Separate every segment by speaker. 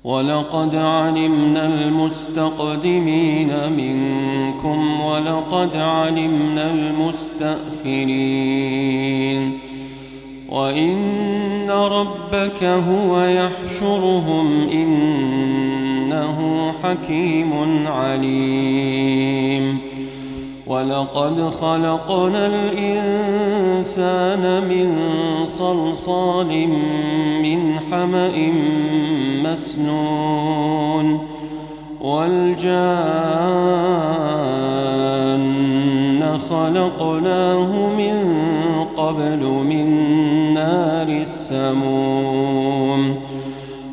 Speaker 1: ولقد علمنا المستقدمين منكم ولقد علمنا المستأخرين وإن ربك هو يحشرهم إنه حكيم عليم ولقد خلقنا الإنسان من صلصال من حمأ مسنون والجان خلقناه من قبل من نار السموم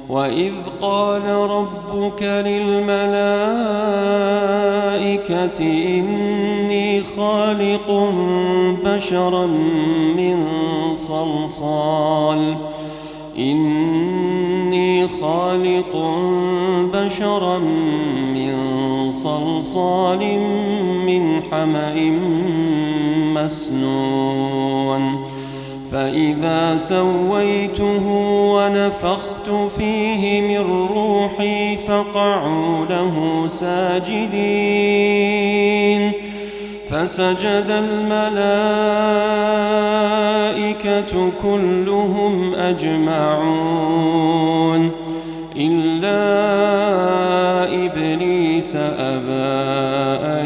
Speaker 1: وإذ قال ربك للملائكة إني خالق بشرا من صلصال من حمأ مسنون فإذا سويته ونفخت فيه من روحي فقعوا له ساجدين فسجد الملائكة كلهم أجمعون إلا إبليس أبى أن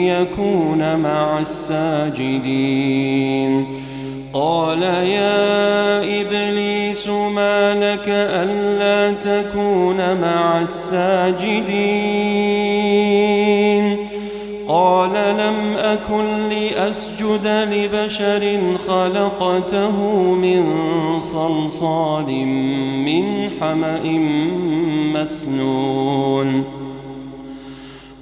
Speaker 1: يكون مع الساجدين قال يا إبليس ما لك ألا تكون مع الساجدين قال لم أكن لأسجد لبشر خلقته من صلصال من حمأ مسنون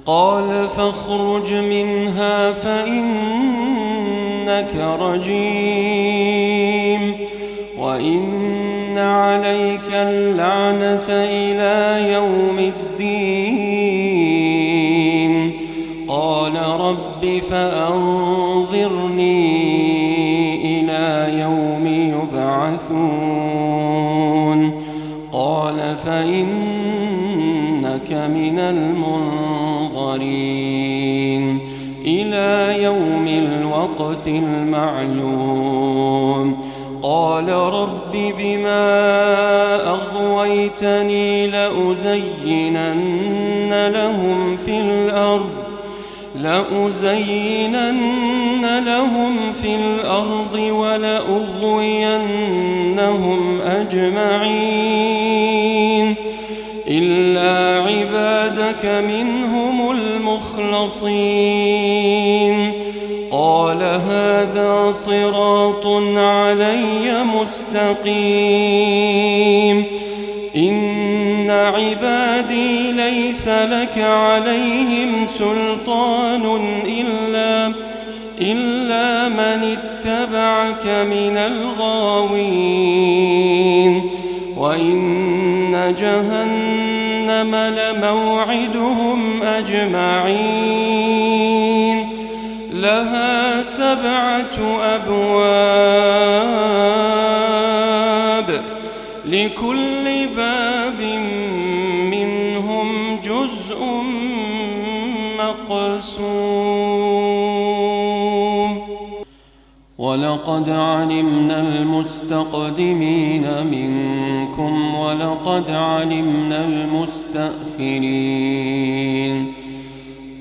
Speaker 1: قال فاخرج منها فإنك رجيم وإن عليك اللعنة إلى يوم الدين قال رب فأنظرني إلى يوم يبعثون قال فإنك من المنظرين إلى يوم الوقت المعلوم قال رب بما أغويتني لأزينن لهم في الأرض ولأغوينهم أجمعين إلا عبادك منهم المخلصين قال هذا صراط علي مستقيم إن عبادي ليس لك عليهم سلطان إلا من اتبعك من الغاوين وإن جهنم لموعدهم أجمعين لها 7 أبواب لكل باب منهم جزء مقسوم ولقد علمنا المستقدمين منكم ولقد علمنا المستأخرين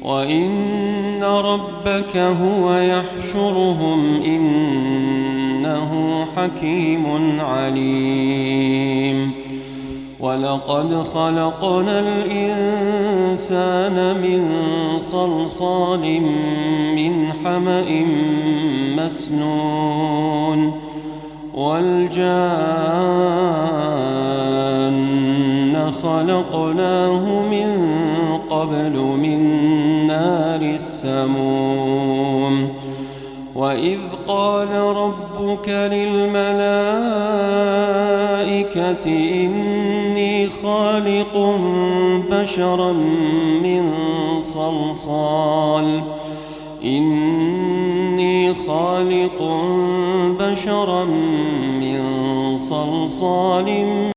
Speaker 1: وإن ربك هو يحشرهم إنه حكيم عليم ولقد خلقنا الإنسان من صلصال من حمأ مسنون والجان خلقناه من قبل من نار السموم وإذ قال ربك للملائكة إني خالق بشرا من صلصال